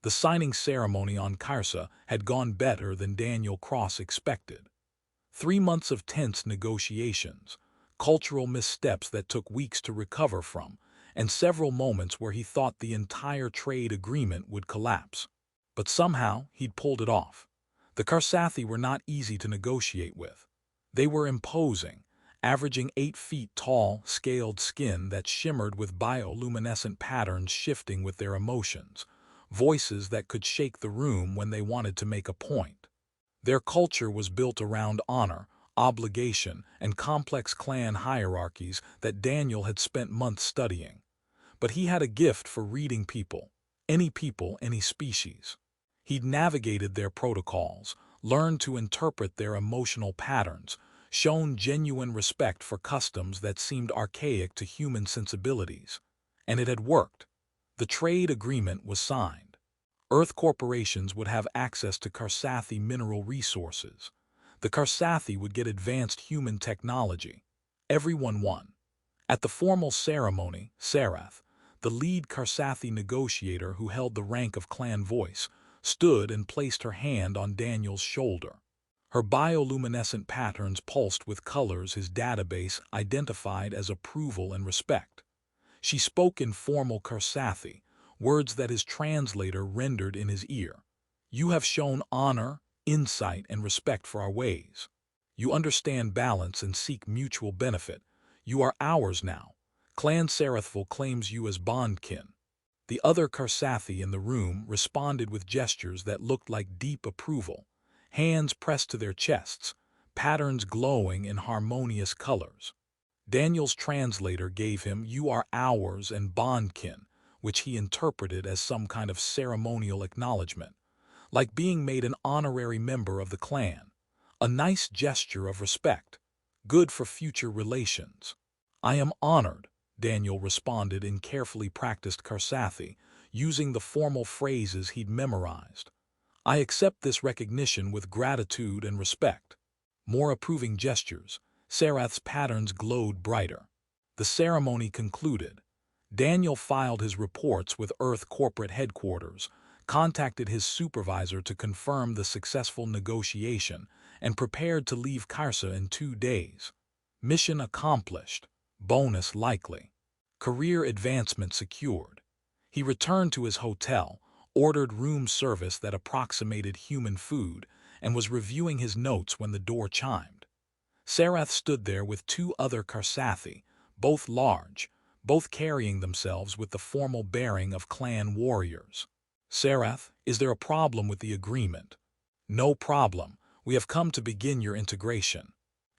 The signing ceremony on Kyr'sathi had gone better than Daniel Cross expected. 3 months of tense negotiations, cultural missteps that took weeks to recover from, and several moments where he thought the entire trade agreement would collapse. But somehow he'd pulled it off. The Kyr'sathi were not easy to negotiate with. They were imposing, averaging 8 feet tall, scaled skin that shimmered with bioluminescent patterns shifting with their emotions, voices that could shake the room when they wanted to make a point. Their culture was built around honor, obligation, and complex clan hierarchies that Daniel had spent months studying. But he had a gift for reading people, any species. He'd navigated their protocols, learned to interpret their emotional patterns, shown genuine respect for customs that seemed archaic to human sensibilities. And it had worked. The trade agreement was signed. Earth corporations would have access to Kyr'sathi mineral resources. The Kyr'sathi would get advanced human technology. Everyone won. At the formal ceremony, Serath, the lead Kyr'sathi negotiator who held the rank of clan voice, stood and placed her hand on Daniel's shoulder. Her bioluminescent patterns pulsed with colors his database identified as approval and respect. She spoke in formal Kyr'sathi, words that his translator rendered in his ear. "You have shown honor, insight, and respect for our ways. You understand balance and seek mutual benefit. You are ours now. Clan Serath'vel claims you as Bondkin." The other Kyr'sathi in the room responded with gestures that looked like deep approval, hands pressed to their chests, patterns glowing in harmonious colors. Daniel's translator gave him "You are ours" and Bondkin, which he interpreted as some kind of ceremonial acknowledgement, like being made an honorary member of the clan. A nice gesture of respect, good for future relations. "I am honored," Daniel responded in carefully practiced Kyr'sathi, using the formal phrases he'd memorized. "I accept this recognition with gratitude and respect." More approving gestures. Serath's patterns glowed brighter. The ceremony concluded. Daniel filed his reports with Earth corporate headquarters, contacted his supervisor to confirm the successful negotiation, and prepared to leave Kyr'sathi in 2 days. Mission accomplished. Bonus likely. Career advancement secured. He returned to his hotel, ordered room service that approximated human food, and was reviewing his notes when the door chimed. Serath stood there with 2 other Kyr'sathi, both large, both carrying themselves with the formal bearing of clan warriors. "Serath, is there a problem with the agreement?" "No problem. We have come to begin your integration."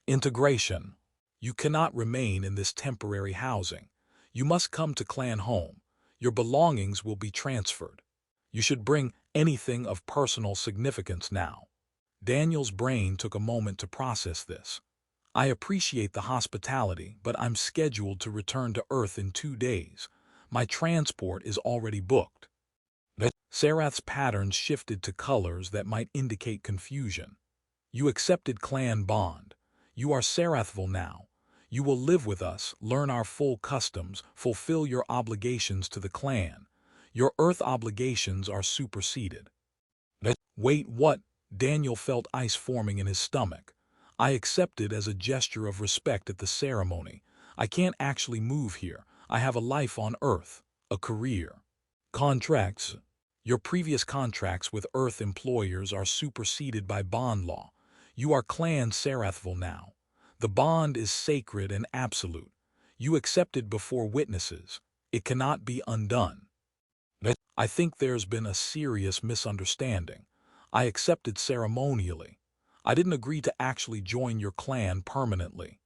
"Integration? You cannot remain in this temporary housing. You must come to clan home. Your belongings will be transferred. You should bring anything of personal significance now." Daniel's brain took a moment to process this. "I appreciate the hospitality, but I'm scheduled to return to Earth in 2 days. My transport is already booked." Serath's patterns shifted to colors that might indicate confusion. "You accepted clan bond. You are Serath'vel now. You will live with us, learn our full customs, fulfill your obligations to the clan. Your Earth obligations are superseded." "Wait, what?" Daniel felt ice forming in his stomach. "I accepted as a gesture of respect at the ceremony. I can't actually move here. I have a life on Earth, a career." "Contracts? Your previous contracts with Earth employers are superseded by bond law. You are Clan Serath'vel now. The bond is sacred and absolute. You accepted before witnesses. It cannot be undone." "I think there's been a serious misunderstanding. I accepted ceremonially. I didn't agree to actually join your clan permanently.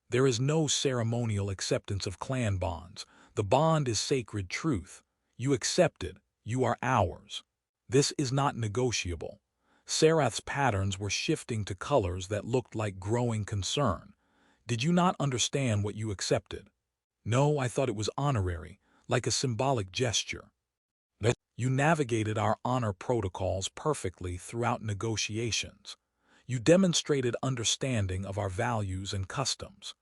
There is no ceremonial acceptance of clan bonds. The bond is sacred truth. You accepted. You are ours. This is not negotiable." Serath's patterns were shifting to colors that looked like growing concern. "Did you not understand what you accepted?" "No, I thought it was honorary, like a symbolic gesture." "You navigated our honor protocols perfectly throughout negotiations. You demonstrated understanding of our values and customs.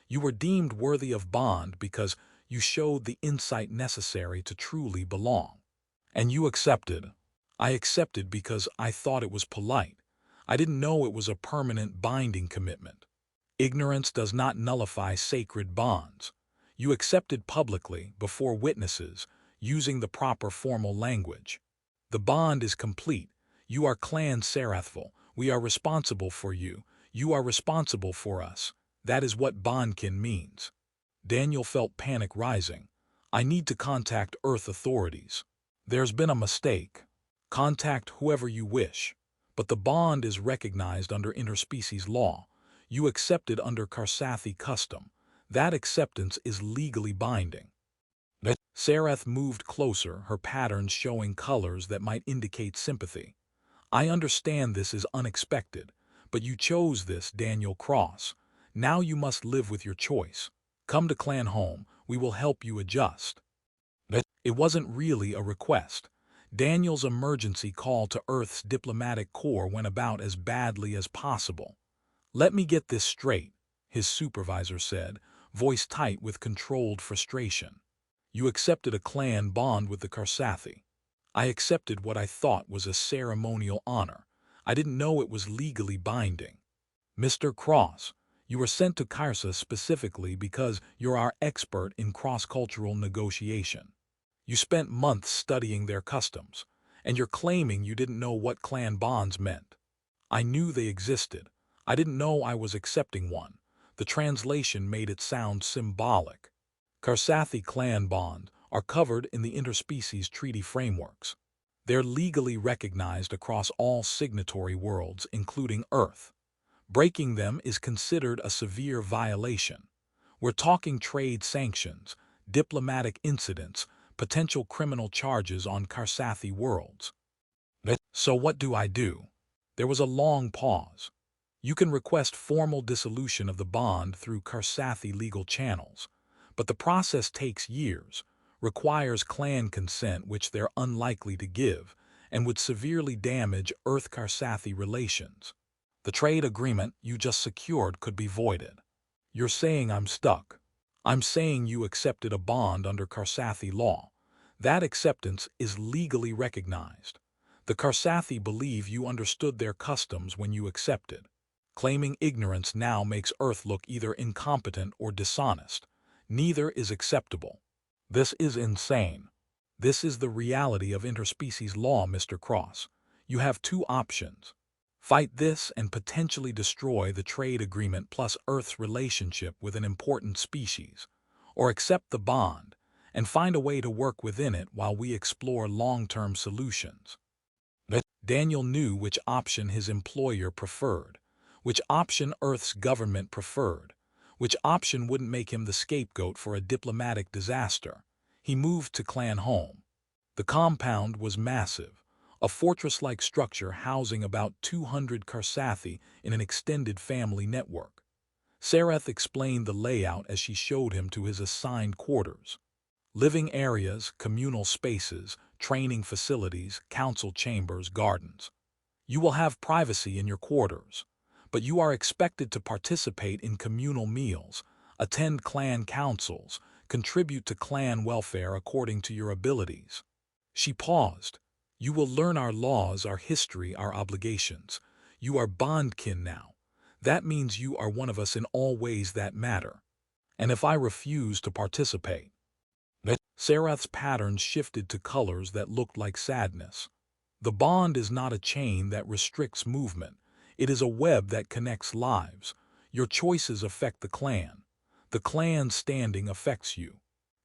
You were deemed worthy of bond because you showed the insight necessary to truly belong. And you accepted." I accepted because I thought it was polite. I didn't know it was a permanent binding commitment. Ignorance does not nullify sacred bonds. You accepted publicly, before witnesses, using the proper formal language. The bond is complete. You are Clan Serath'vel. We are responsible for you. You are responsible for us. That is what Bondkin means. Daniel felt panic rising. I need to contact Earth authorities. There's been a mistake. Contact whoever you wish. But the bond is recognized under interspecies law. You accepted under Kyr'sathi custom. That acceptance is legally binding. Serath moved closer, her patterns showing colors that might indicate sympathy. I understand this is unexpected, but you chose this, Daniel Cross. Now you must live with your choice. Come to Clan Home, we will help you adjust. It wasn't really a request. Daniel's emergency call to Earth's diplomatic corps went about as badly as possible. Let me get this straight, his supervisor said, voice tight with controlled frustration. You accepted a clan bond with the Kyr'sathi. I accepted what I thought was a ceremonial honor. I didn't know it was legally binding. Mr. Cross, you were sent to Kyr'sathi specifically because you're our expert in cross-cultural negotiation. You spent months studying their customs, and you're claiming you didn't know what clan bonds meant. I knew they existed. I didn't know I was accepting one. The translation made it sound symbolic. Kyr'sathi clan bonds are covered in the interspecies treaty frameworks. They're legally recognized across all signatory worlds, including Earth. Breaking them is considered a severe violation. We're talking trade sanctions, diplomatic incidents, potential criminal charges on Kyr'sathi worlds. So what do I do? There was a long pause. You can request formal dissolution of the bond through Kyr'sathi legal channels, but the process takes years, requires clan consent which they're unlikely to give, and would severely damage Earth-Kyr'sathi relations. The trade agreement you just secured could be voided. You're saying I'm stuck. I'm saying you accepted a bond under Kyr'sathi law. That acceptance is legally recognized. The Kyr'sathi believe you understood their customs when you accepted. Claiming ignorance now makes Earth look either incompetent or dishonest. Neither is acceptable. This is insane. This is the reality of interspecies law, Mr. Cross. You have two options. Fight this and potentially destroy the trade agreement plus Earth's relationship with an important species, or accept the bond and find a way to work within it while we explore long-term solutions. Daniel knew which option his employer preferred, which option Earth's government preferred, which option wouldn't make him the scapegoat for a diplomatic disaster. He moved to Clan Home. The compound was massive, a fortress-like structure housing about 200 Kyr'sathi in an extended family network. Serath explained the layout as she showed him to his assigned quarters. Living areas, communal spaces, training facilities, council chambers, gardens. You will have privacy in your quarters, but you are expected to participate in communal meals, attend clan councils, contribute to clan welfare according to your abilities. She paused. You will learn our laws, our history, our obligations. You are Bondkin now. That means you are one of us in all ways that matter. And if I refuse to participate? Serath's patterns shifted to colors that looked like sadness. The bond is not a chain that restricts movement. It is a web that connects lives. Your choices affect the clan. The clan's standing affects you.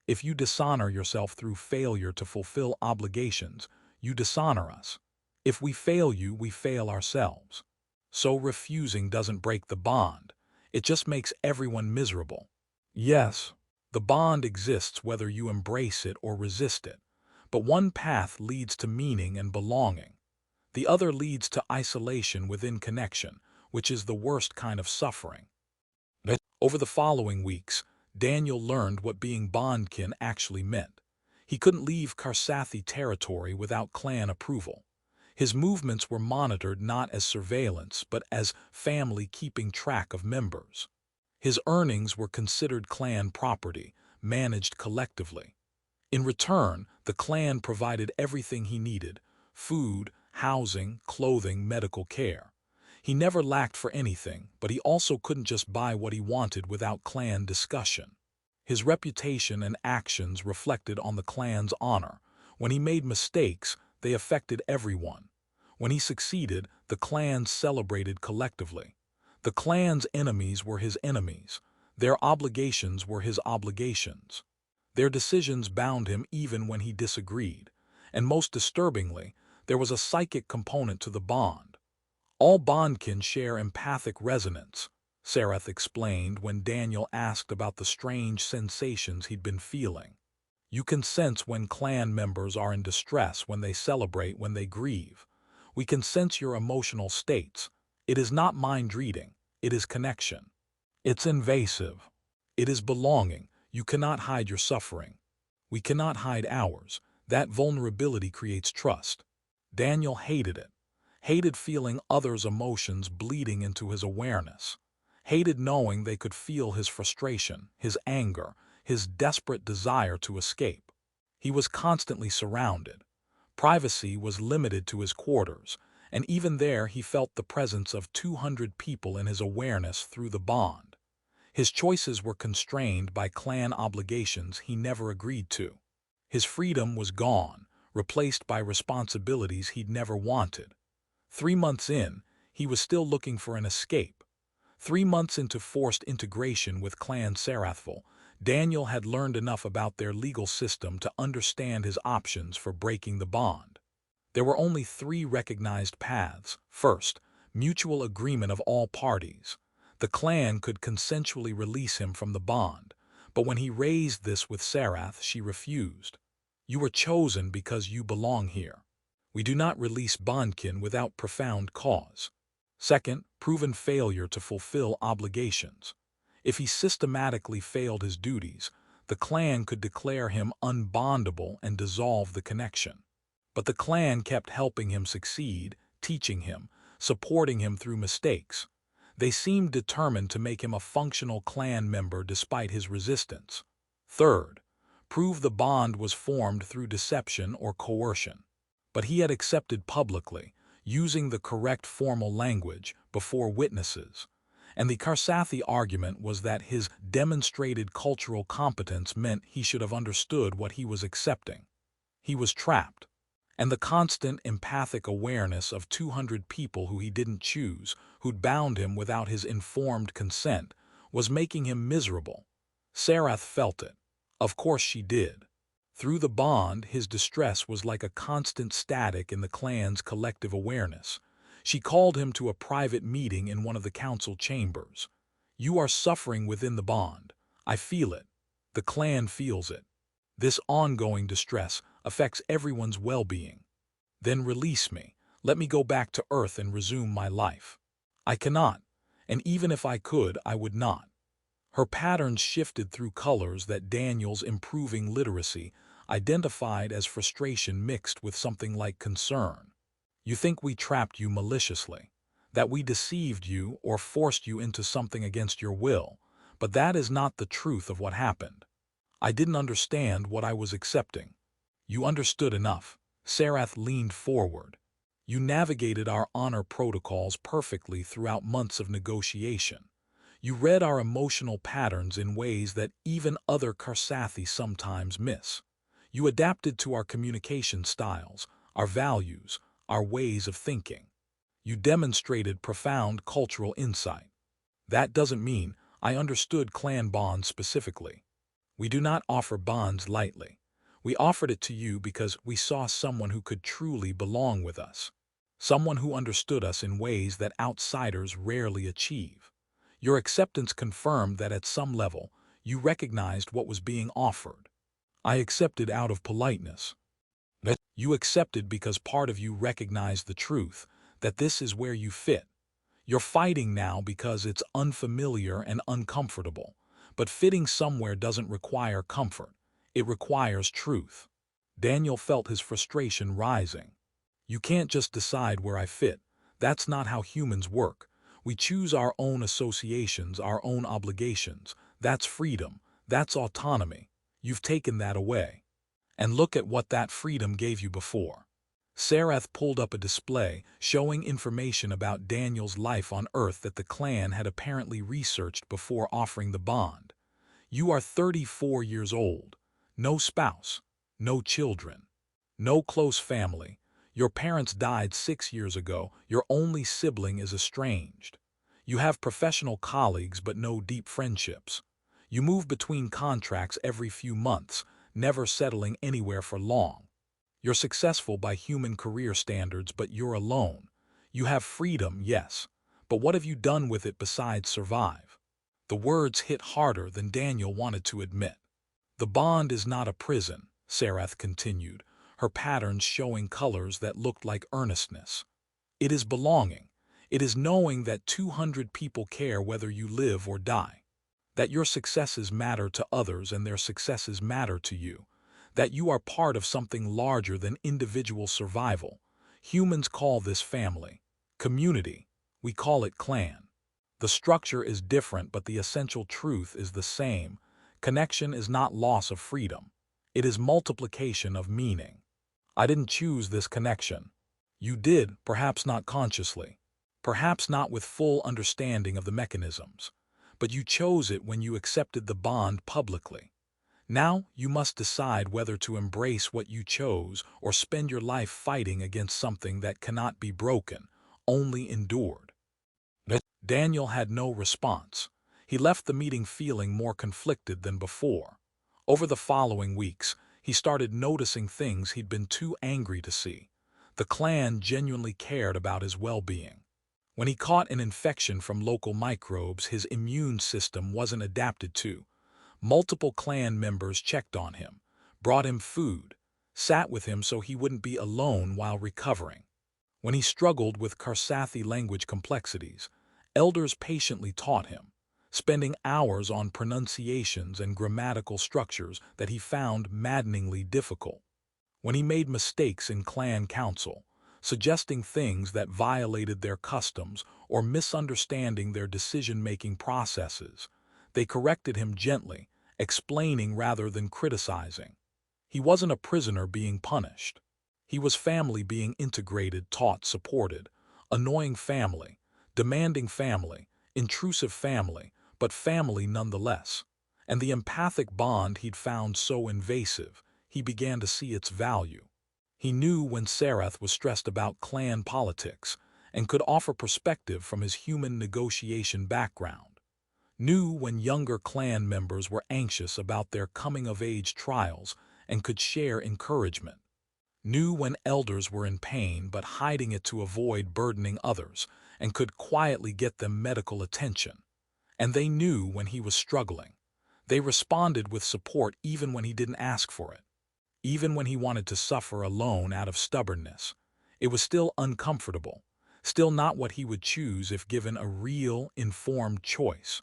If you dishonor yourself through failure to fulfill obligations, you dishonor us. If we fail you, we fail ourselves. So refusing doesn't break the bond. It just makes everyone miserable. Yes, the bond exists whether you embrace it or resist it. But one path leads to meaning and belonging. The other leads to isolation within connection, which is the worst kind of suffering. Over the following weeks, Daniel learned what being Bondkin actually meant. He couldn't leave Kyr'sathi territory without clan approval. His movements were monitored not as surveillance, but as family keeping track of members. His earnings were considered clan property, managed collectively. In return, the clan provided everything he needed: food, housing, clothing, medical care. He never lacked for anything, but he also couldn't just buy what he wanted without clan discussion. His reputation and actions reflected on the clan's honor. When he made mistakes, they affected everyone. When he succeeded, the clan celebrated collectively. The clan's enemies were his enemies. Their obligations were his obligations. Their decisions bound him even when he disagreed. And most disturbingly, there was a psychic component to the bond. All Bondkin share empathic resonance, Serath explained when Daniel asked about the strange sensations he'd been feeling. You can sense when clan members are in distress, when they celebrate, when they grieve. We can sense your emotional states. It is not mind reading, it is connection. It's invasive. It is belonging. You cannot hide your suffering. We cannot hide ours. That vulnerability creates trust. Daniel hated it. Hated feeling others' emotions bleeding into his awareness. Hated knowing they could feel his frustration, his anger, his desperate desire to escape. He was constantly surrounded. Privacy was limited to his quarters, and even there he felt the presence of 200 people in his awareness through the bond. His choices were constrained by clan obligations he never agreed to. His freedom was gone, replaced by responsibilities he'd never wanted. 3 months in, he was still looking for an escape. 3 months into forced integration with Clan Serath'vel, Daniel had learned enough about their legal system to understand his options for breaking the bond. There were only 3 recognized paths. First, mutual agreement of all parties. The clan could consensually release him from the bond, but when he raised this with Serath, she refused. You were chosen because you belong here. We do not release Bondkin without profound cause. Second, proven failure to fulfill obligations. If he systematically failed his duties, the clan could declare him unbondable and dissolve the connection. But the clan kept helping him succeed, teaching him, supporting him through mistakes. They seemed determined to make him a functional clan member despite his resistance. Third, prove the bond was formed through deception or coercion. But he had accepted publicly, using the correct formal language, before witnesses. And the Kyr'sathi argument was that his demonstrated cultural competence meant he should have understood what he was accepting. He was trapped. And the constant empathic awareness of 200 people who he didn't choose, who'd bound him without his informed consent, was making him miserable. Serath felt it. Of course she did. Through the bond, his distress was like a constant static in the clan's collective awareness. She called him to a private meeting in one of the council chambers. You are suffering within the bond. I feel it. The clan feels it. This ongoing distress affects everyone's well-being. Then release me. Let me go back to Earth and resume my life. I cannot, and even if I could, I would not. Her patterns shifted through colors that Daniel's improving literacy identified as frustration mixed with something like concern. You think we trapped you maliciously, that we deceived you or forced you into something against your will, but that is not the truth of what happened. I didn't understand what I was accepting. You understood enough. Serath leaned forward. You navigated our honor protocols perfectly throughout months of negotiation. You read our emotional patterns in ways that even other Kyr'sathi sometimes miss. You adapted to our communication styles, our values, our ways of thinking. You demonstrated profound cultural insight. That doesn't mean I understood clan bonds specifically. We do not offer bonds lightly. We offered it to you because we saw someone who could truly belong with us. Someone who understood us in ways that outsiders rarely achieve. Your acceptance confirmed that at some level, you recognized what was being offered. I accepted out of politeness. You accepted because part of you recognized the truth, that this is where you fit. You're fighting now because it's unfamiliar and uncomfortable. But fitting somewhere doesn't require comfort. It requires truth. Daniel felt his frustration rising. You can't just decide where I fit. That's not how humans work. We choose our own associations, our own obligations. That's freedom. That's autonomy. You've taken that away. And look at what that freedom gave you before. Serath pulled up a display showing information about Daniel's life on Earth that the clan had apparently researched before offering the bond. You are 34 years old, no spouse, no children, no close family. Your parents died 6 years ago. Your only sibling is estranged. You have professional colleagues but no deep friendships. You move between contracts every few months, never settling anywhere for long. You're successful by human career standards, but you're alone. You have freedom, yes, but what have you done with it besides survive? The words hit harder than Daniel wanted to admit. The bond is not a prison, Serath continued, her patterns showing colors that looked like earnestness. It is belonging. It is knowing that 200 people care whether you live or die. That your successes matter to others and their successes matter to you. That you are part of something larger than individual survival. Humans call this family. Community. We call it clan. The structure is different, but the essential truth is the same. Connection is not loss of freedom. It is multiplication of meaning. I didn't choose this connection. You did, perhaps not consciously. Perhaps not with full understanding of the mechanisms. But you chose it when you accepted the bond publicly. Now you must decide whether to embrace what you chose or spend your life fighting against something that cannot be broken, only endured. Daniel had no response. He left the meeting feeling more conflicted than before. Over the following weeks, he started noticing things he'd been too angry to see. The clan genuinely cared about his well-being. When he caught an infection from local microbes his immune system wasn't adapted to, multiple clan members checked on him, brought him food, sat with him so he wouldn't be alone while recovering. When he struggled with Kyr'sathi language complexities, elders patiently taught him, spending hours on pronunciations and grammatical structures that he found maddeningly difficult. When he made mistakes in clan council, suggesting things that violated their customs or misunderstanding their decision-making processes, they corrected him gently, explaining rather than criticizing. He wasn't a prisoner being punished. He was family being integrated, taught, supported. Annoying family, demanding family, intrusive family, but family nonetheless. And the empathic bond he'd found so invasive, he began to see its value. He knew when Serath was stressed about clan politics and could offer perspective from his human negotiation background. Knew when younger clan members were anxious about their coming-of-age trials and could share encouragement. Knew when elders were in pain but hiding it to avoid burdening others and could quietly get them medical attention. And they knew when he was struggling. They responded with support even when he didn't ask for it. Even when he wanted to suffer alone out of stubbornness. It was still uncomfortable, still not what he would choose if given a real, informed choice.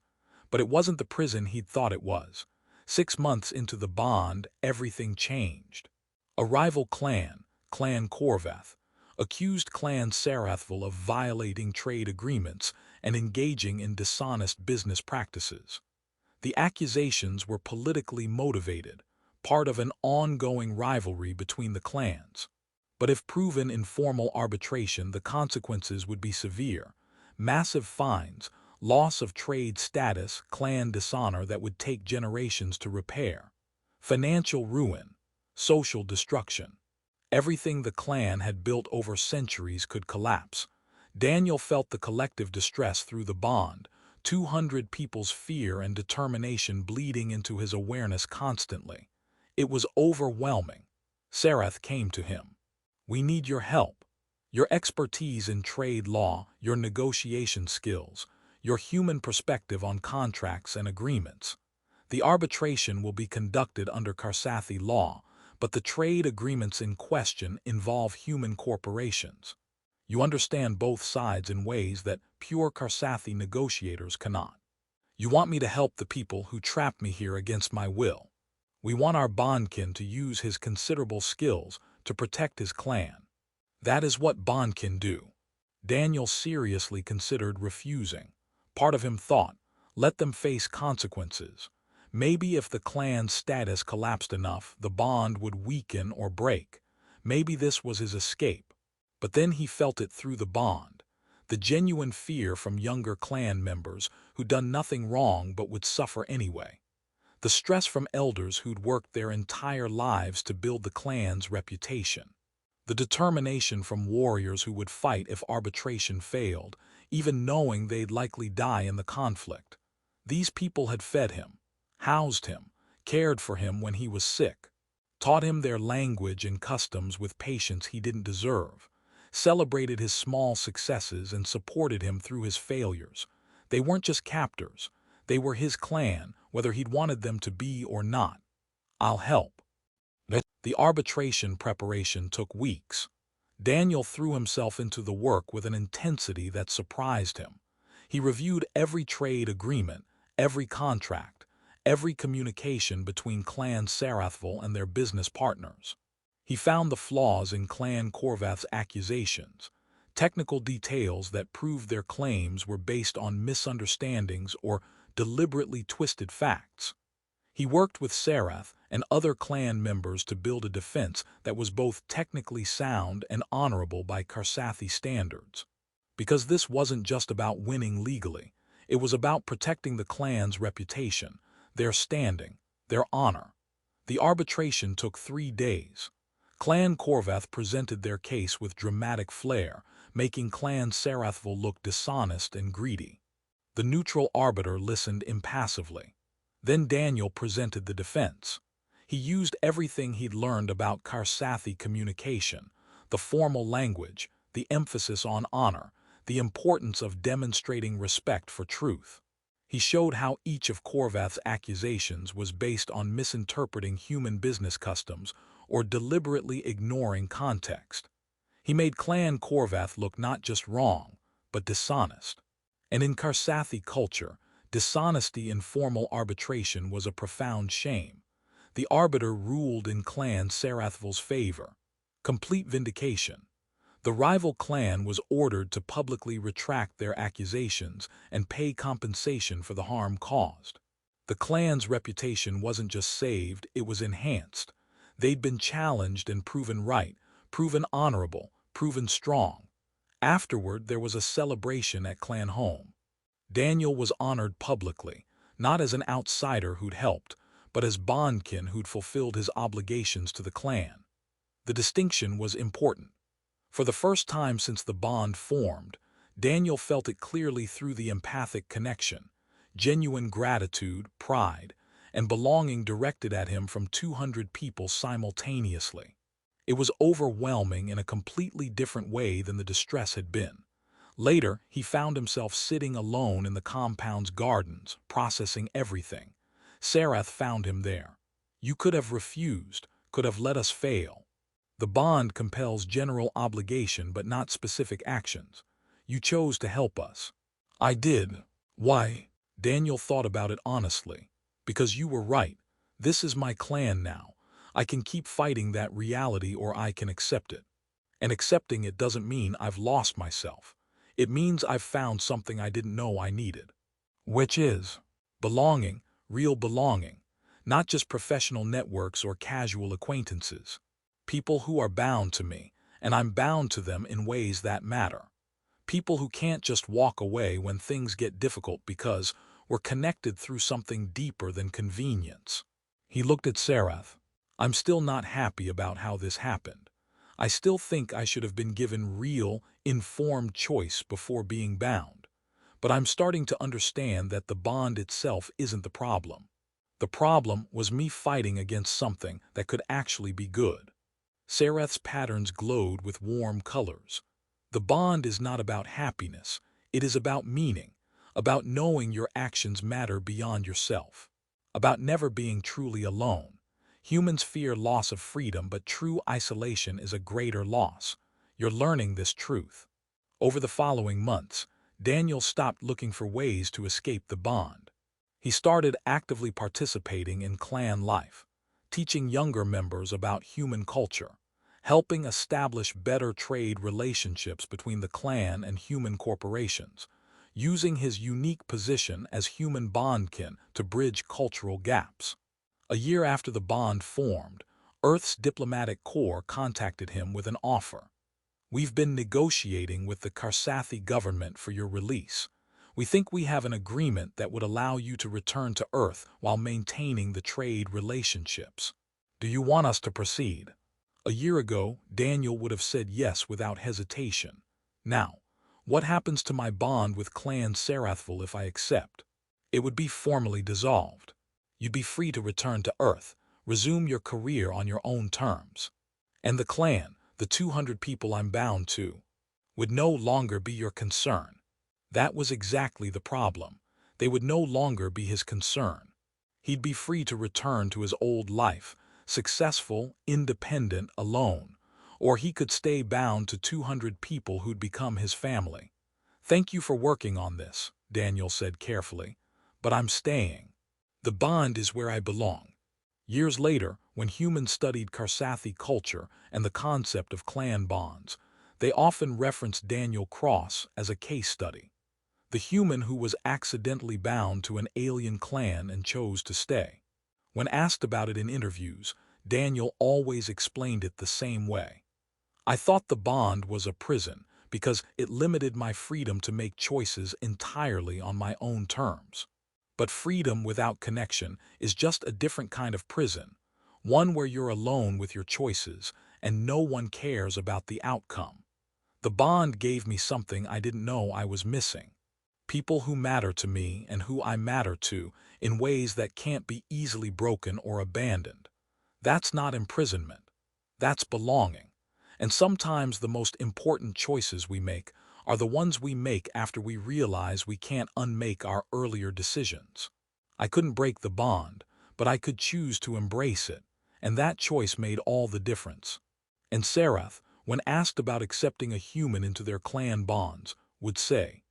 But it wasn't the prison he'd thought it was. 6 months into the bond, everything changed. A rival clan, Clan Kyr'sathi, accused Clan Serath'vel of violating trade agreements and engaging in dishonest business practices. The accusations were politically motivated, part of an ongoing rivalry between the clans. But if proven in formal arbitration, the consequences would be severe. Massive fines, loss of trade status, clan dishonor that would take generations to repair, financial ruin, social destruction. Everything the clan had built over centuries could collapse. Daniel felt the collective distress through the bond, 200 people's fear and determination bleeding into his awareness constantly. It was overwhelming. Serath came to him. "We need your help. Your expertise in trade law, your negotiation skills, your human perspective on contracts and agreements. The arbitration will be conducted under Kyr'sathi law, but the trade agreements in question involve human corporations. You understand both sides in ways that pure Kyr'sathi negotiators cannot. You want me to help the people who trapped me here against my will. We want our Bondkin to use his considerable skills to protect his clan. That is what Bondkin do." Daniel seriously considered refusing. Part of him thought, let them face consequences. Maybe if the clan's status collapsed enough, the bond would weaken or break. Maybe this was his escape. But then he felt it through the bond. The genuine fear from younger clan members who'd done nothing wrong but would suffer anyway. The stress from elders who'd worked their entire lives to build the clan's reputation. The determination from warriors who would fight if arbitration failed, even knowing they'd likely die in the conflict. These people had fed him, housed him, cared for him when he was sick, taught him their language and customs with patience he didn't deserve, celebrated his small successes and supported him through his failures. They weren't just captors. They were his clan, whether he'd wanted them to be or not. I'll help. The arbitration preparation took weeks. Daniel threw himself into the work with an intensity that surprised him. He reviewed every trade agreement, every contract, every communication between Clan Serath'vel and their business partners. He found the flaws in Clan Kyr'sath's accusations, technical details that proved their claims were based on misunderstandings or deliberately twisted facts. He worked with Serath and other clan members to build a defense that was both technically sound and honorable by Kyr'sathi standards. Because this wasn't just about winning legally, it was about protecting the clan's reputation, their standing, their honor. The arbitration took 3 days. Clan Kyr'sathi presented their case with dramatic flair, making Clan Serath'vel look dishonest and greedy. The neutral arbiter listened impassively. Then Daniel presented the defense. He used everything he'd learned about Kyr'sathi communication, the formal language, the emphasis on honor, the importance of demonstrating respect for truth. He showed how each of Kyr'sath's accusations was based on misinterpreting human business customs or deliberately ignoring context. He made Clan Kyr'sathi look not just wrong, but dishonest. And in Kyr'sathi culture, dishonesty in formal arbitration was a profound shame. The arbiter ruled in Clan Serath'vel's favor. Complete vindication. The rival clan was ordered to publicly retract their accusations and pay compensation for the harm caused. The clan's reputation wasn't just saved, it was enhanced. They'd been challenged and proven right, proven honorable, proven strong. Afterward, there was a celebration at clan home. Daniel was honored publicly, not as an outsider who'd helped, but as Bondkin who'd fulfilled his obligations to the clan. The distinction was important. For the first time since the bond formed, Daniel felt it clearly through the empathic connection, genuine gratitude, pride, and belonging directed at him from 200 people simultaneously. It was overwhelming in a completely different way than the distress had been. Later, he found himself sitting alone in the compound's gardens, processing everything. Serath found him there. You could have refused, could have let us fail. The bond compels general obligation but not specific actions. You chose to help us. I did. Why? Daniel thought about it honestly. Because you were right. This is my clan now. I can keep fighting that reality or I can accept it. And accepting it doesn't mean I've lost myself. It means I've found something I didn't know I needed. Which is belonging, real belonging, not just professional networks or casual acquaintances. People who are bound to me, and I'm bound to them in ways that matter. People who can't just walk away when things get difficult because we're connected through something deeper than convenience. He looked at Serath. I'm still not happy about how this happened. I still think I should have been given real, informed choice before being bound. But I'm starting to understand that the bond itself isn't the problem. The problem was me fighting against something that could actually be good. Serath's patterns glowed with warm colors. The bond is not about happiness. It is about meaning, about knowing your actions matter beyond yourself, about never being truly alone. Humans fear loss of freedom, but true isolation is a greater loss. You're learning this truth. Over the following months, Daniel stopped looking for ways to escape the bond. He started actively participating in clan life, teaching younger members about human culture, helping establish better trade relationships between the clan and human corporations, using his unique position as human bondkin to bridge cultural gaps. A year after the bond formed, Earth's diplomatic corps contacted him with an offer. "We've been negotiating with the Kyr'sathi government for your release. We think we have an agreement that would allow you to return to Earth while maintaining the trade relationships. Do you want us to proceed?" A year ago, Daniel would have said yes without hesitation. Now, what happens to my bond with Clan Serath'vel if I accept? It would be formally dissolved. You'd be free to return to Earth, resume your career on your own terms. And the clan, the 200 people I'm bound to, would no longer be your concern. That was exactly the problem. They would no longer be his concern. He'd be free to return to his old life, successful, independent, alone, or he could stay bound to 200 people who'd become his family. "Thank you for working on this," Daniel said carefully, "but I'm staying. The bond is where I belong." Years later, when humans studied Kyr'sathi culture and the concept of clan bonds, they often referenced Daniel Cross as a case study. The human who was accidentally bound to an alien clan and chose to stay. When asked about it in interviews, Daniel always explained it the same way. "I thought the bond was a prison because it limited my freedom to make choices entirely on my own terms. But freedom without connection is just a different kind of prison, one where you're alone with your choices and no one cares about the outcome. The bond gave me something I didn't know I was missing. People who matter to me and who I matter to in ways that can't be easily broken or abandoned. That's not imprisonment. That's belonging. And sometimes the most important choices we make are the ones we make after we realize we can't unmake our earlier decisions. I couldn't break the bond, but I could choose to embrace it, and that choice made all the difference." And Serath, when asked about accepting a human into their clan bonds, would say,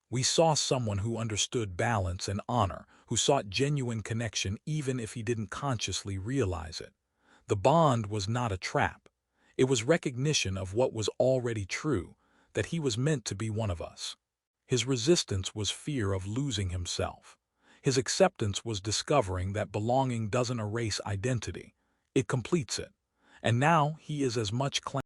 "We saw someone who understood balance and honor, who sought genuine connection even if he didn't consciously realize it. The bond was not a trap. It was recognition of what was already true, that he was meant to be one of us. His resistance was fear of losing himself. His acceptance was discovering that belonging doesn't erase identity, it completes it. And now he is as much clan